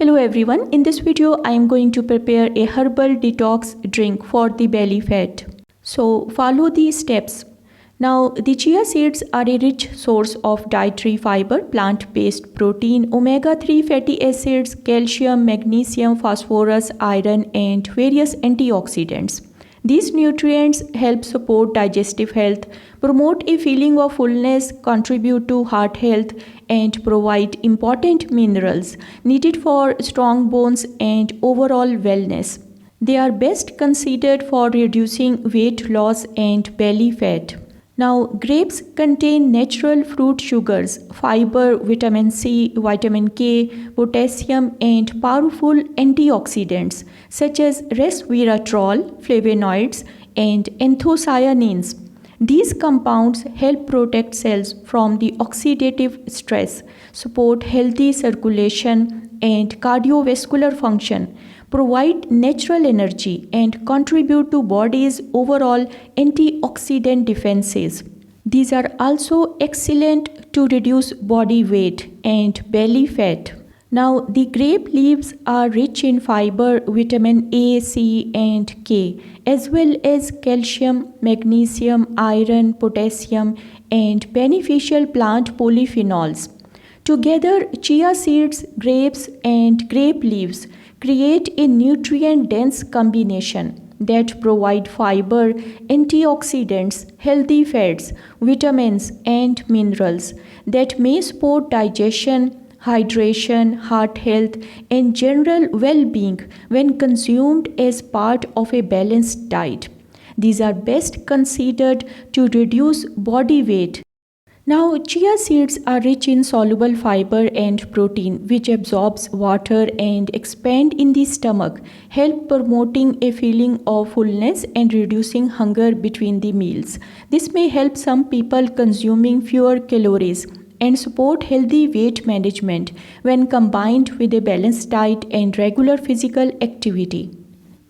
Hello everyone, in this video I am going to prepare a herbal detox drink for the belly fat. So follow these steps. Now the chia seeds are a rich source of dietary fiber, plant-based protein, omega-3 fatty acids, calcium, magnesium, phosphorus, iron and various antioxidants. These nutrients help support digestive health, promote a feeling of fullness, contribute to heart health, and provide important minerals needed for strong bones and overall wellness. They are best considered for reducing weight loss and belly fat. Now, grapes contain natural fruit sugars, fiber, vitamin C, vitamin K, potassium, and powerful antioxidants such as resveratrol, flavonoids, and anthocyanins. These compounds help protect cells from the oxidative stress, support healthy circulation and cardiovascular function, provide natural energy, and contribute to body's overall antioxidant defenses. These are also excellent to reduce body weight and belly fat. Now, the grape leaves are rich in fiber, vitamin A, C, and K, as well as calcium, magnesium, iron, potassium, and beneficial plant polyphenols. Together, chia seeds, grapes, and grape leaves create a nutrient-dense combination that provide fiber, antioxidants, healthy fats, vitamins, and minerals that may support digestion, hydration, heart health, and general well-being when consumed as part of a balanced diet. These are best considered to reduce body weight. Now, chia seeds are rich in soluble fiber and protein which absorbs water and expand in the stomach, help promoting a feeling of fullness and reducing hunger between the meals. This may help some people consuming fewer calories and support healthy weight management when combined with a balanced diet and regular physical activity.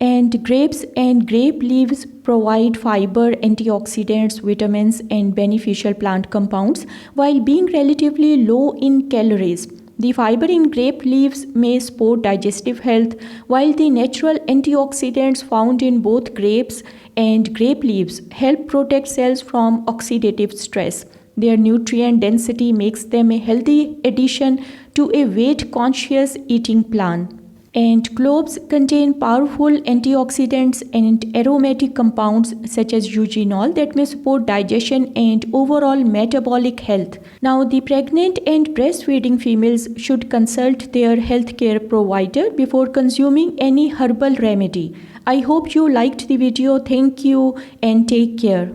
And grapes and grape leaves provide fiber, antioxidants, vitamins, and beneficial plant compounds while being relatively low in calories. The fiber in grape leaves may support digestive health, while the natural antioxidants found in both grapes and grape leaves help protect cells from oxidative stress. Their nutrient density makes them a healthy addition to a weight-conscious eating plan. And cloves contain powerful antioxidants and aromatic compounds such as eugenol that may support digestion and overall metabolic health. Now, the pregnant and breastfeeding females should consult their healthcare provider before consuming any herbal remedy. I hope you liked the video. Thank you and take care.